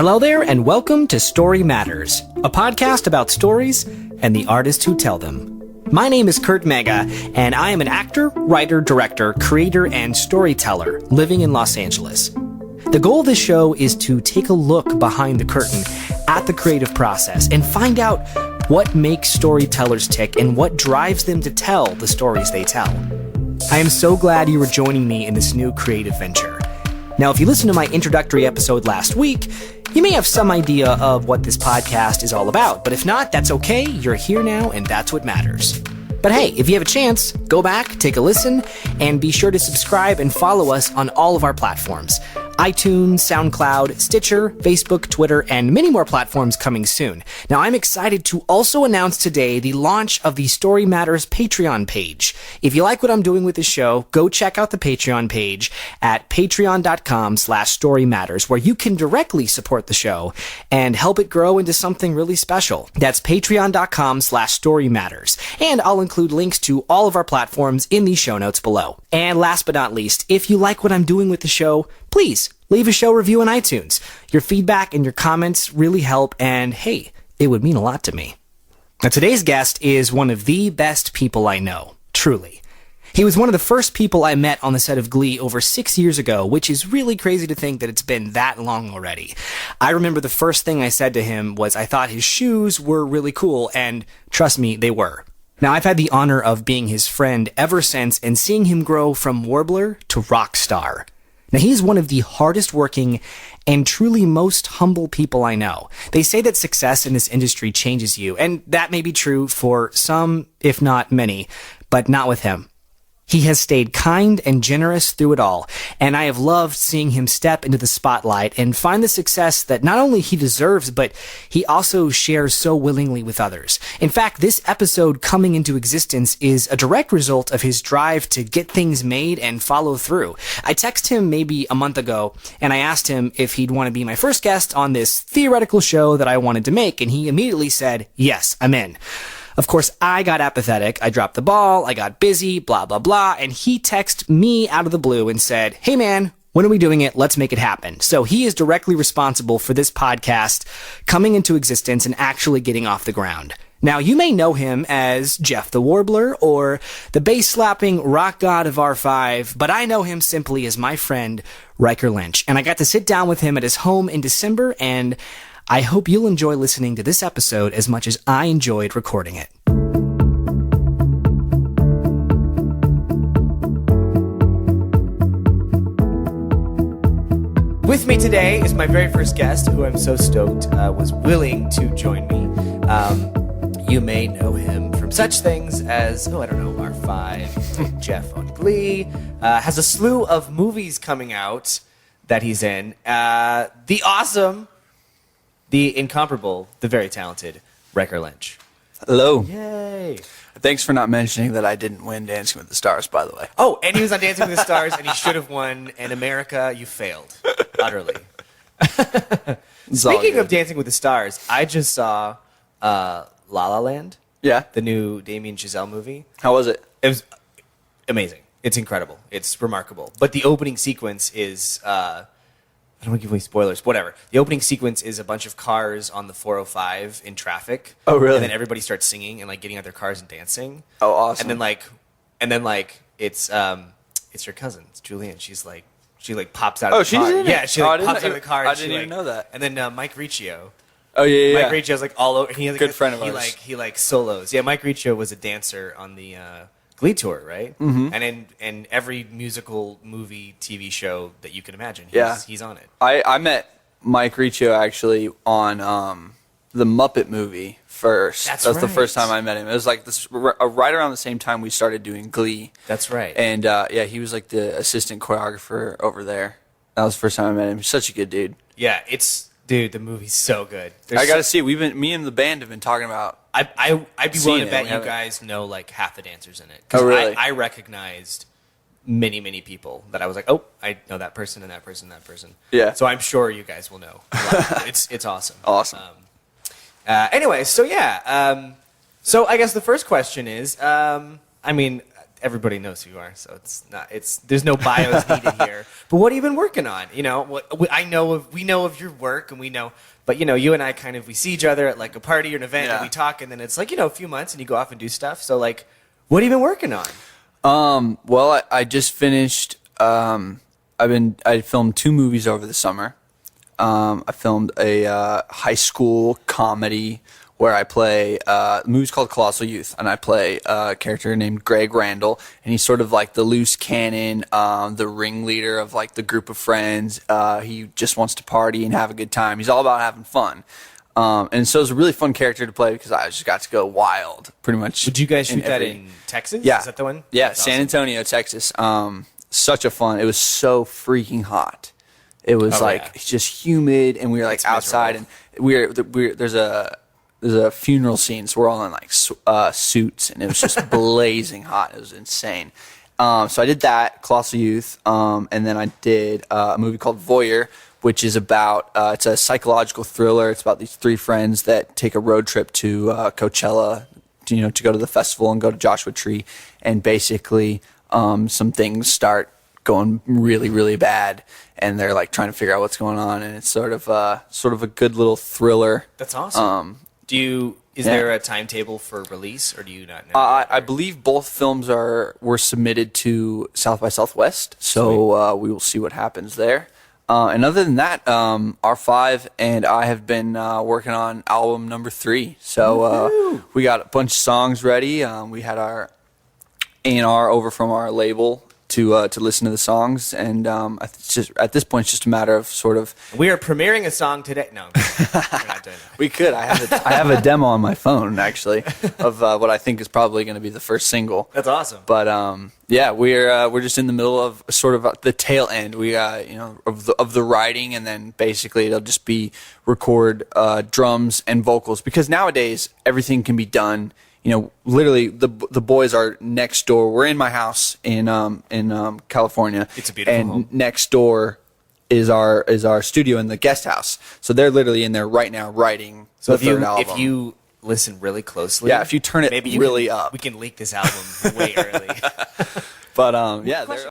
Hello there, and welcome to Story Matters, a podcast about stories and the artists who tell them. My name is Kurt Mega, and I am an actor, writer, director, creator, and storyteller living in Los Angeles. The goal of this show is to take a look behind the curtain at the creative process and find out what makes storytellers tick and what drives them to tell the stories they tell. I am so glad you are joining me in this new creative venture. Now, if you listened to my introductory episode last week, you may have some idea of what this podcast is all about, but if not, that's okay. You're here now, and that's what matters. But hey, if you have a chance, go back, take a listen, and be sure to subscribe and follow us on all of our platforms: iTunes, SoundCloud, Stitcher, Facebook, Twitter, and many more platforms coming soon. Now, I'm excited to also announce today the launch of the Story Matters Patreon page. If you like what I'm doing with this show, go check out the Patreon page at patreon.com/storymatters, where you can directly support the show and help it grow into something really special. That's patreon.com/storymatters. And I'll include links to all of our platforms in the show notes below. And last but not least, if you like what I'm doing with the show, please leave a show review on iTunes. Your feedback and your comments really help, and hey, it would mean a lot to me. Now, today's guest is one of the best people I know, truly. He was one of the first people I met on the set of Glee over 6 years ago, which is really crazy to think that it's been that long already. I remember the first thing I said to him was I thought his shoes were really cool, and trust me, they were. Now, I've had the honor of being his friend ever since and seeing him grow from warbler to rock star. Now, he's one of the hardest working and truly most humble people I know. They say that success in this industry changes you, and that may be true for some, if not many, but not with him. He has stayed kind and generous through it all, and I have loved seeing him step into the spotlight and find the success that not only he deserves, but he also shares so willingly with others. In fact, this episode coming into existence is a direct result of his drive to get things made and follow through. I texted him maybe a month ago, and I asked him if he'd want to be my first guest on this theoretical show that I wanted to make, and he immediately said, "Yes, I'm in." Of course, I got apathetic. I dropped the ball. I got busy, blah, blah, blah. And he texted me out of the blue and said, "Hey, man, when are we doing it? Let's make it happen." So he is directly responsible for this podcast coming into existence and actually getting off the ground. Now, you may know him as Jeff the Warbler or the bass-slapping rock god of R5, but I know him simply as my friend, Riker Lynch. And I got to sit down with him at his home in December, and I hope you'll enjoy listening to this episode as much as I enjoyed recording it. With me today is my very first guest, who I'm so stoked was willing to join me. You may know him from such things as, R5, Jeff on Glee, has a slew of movies coming out that he's in. The awesome, the incomparable, the very talented Riker Lynch. Hello. Yay. Thanks for not mentioning that I didn't win Dancing with the Stars, by the way. Oh, and he was on Dancing with the Stars, and he should have won. And America, you failed. Utterly. Speaking of Dancing with the Stars, I just saw La La Land. Yeah. The new Damien Chazelle movie. How was it? It was amazing. It's incredible. It's remarkable. But the opening sequence is... I don't want to give away spoilers, but whatever. The opening sequence is a bunch of cars on the 405 in traffic. Oh, really? And then everybody starts singing and like getting out their cars and dancing. Oh, awesome. And then it's your cousin, it's Julian. She pops out of the car. Oh, she's in it? Yeah, she pops out of the car. I didn't even know that. And then Mike Riccio. Oh, yeah. Mike Riccio's like all over. He has, Good friend of ours. He solos. Yeah, Mike Riccio was a dancer on the Glee tour, right? Mm-hmm. And in every musical, movie, TV show that you can imagine, he's on it. I met Mike Riccio actually on the Muppet movie first. That's right. The first time I met him. It was like this right around the same time we started doing Glee. That's right. And he was like the assistant choreographer over there. That was the first time I met him. He's such a good dude. Yeah, the movie's so good. I got to see it. Me and the band have been talking about. I'd be willing to bet you guys know like half the dancers in it. Oh, really? I recognized many people that I was like, oh, I know that person and that person and that person. Yeah. So I'm sure you guys will know. It's awesome. Awesome. Anyway, so yeah. So I guess the first question is, everybody knows who you are, so there's no bios needed here. But what have you been working on? You know, we know of your work, and we know, but you know, you and I we see each other at like a party or an event, and we talk, and then it's like, you know, a few months, and you go off and do stuff. So like, what have you been working on? Well, I just finished. I filmed 2 movies over the summer. I filmed a high school comedy where I play, the movie's called Colossal Youth, and I play a character named Greg Randall, and he's sort of like the loose cannon, the ringleader of like the group of friends. He just wants to party and have a good time. He's all about having fun. And so it was a really fun character to play because I just got to go wild, pretty much. Did you guys shoot that in Texas? Yeah. Is that the one? Yeah, That's San awesome. Antonio, Texas. Such a fun. It was so freaking hot. It was just humid, and we were like It's outside, miserable. and there's a funeral scene, so we're all in like suits, and it was just blazing hot. It was insane. So I did that, Colossal Youth, and then I did a movie called Voyeur, which is about it's a psychological thriller. It's about these 3 friends that take a road trip to Coachella, to go to the festival and go to Joshua Tree, and basically some things start going really, really bad, and they're like trying to figure out what's going on, and it's sort of a good little thriller. That's awesome. Is there a timetable for release, or do you not know? I believe both films were submitted to South by Southwest, so we will see what happens there. And other than that, R5 and I have been working on album number 3. So we got a bunch of songs ready. We had our A&R over from our label to listen to the songs, and it's just at this point it's just a matter of sort of. We are premiering a song today. No, we're not doing that. We could. I have a demo on my phone actually of what I think is probably going to be the first single. That's awesome. But yeah, we're just in the middle of sort of the tail end. We of the writing, and then basically it'll just be record drums and vocals, because nowadays everything can be done. Literally the boys are next door. We're in my house in California. It's a beautiful home. And next door is our studio in the guest house. So they're literally in there right now writing the third album. If you listen really closely, if you turn it really up, we can leak this album way early. But yeah,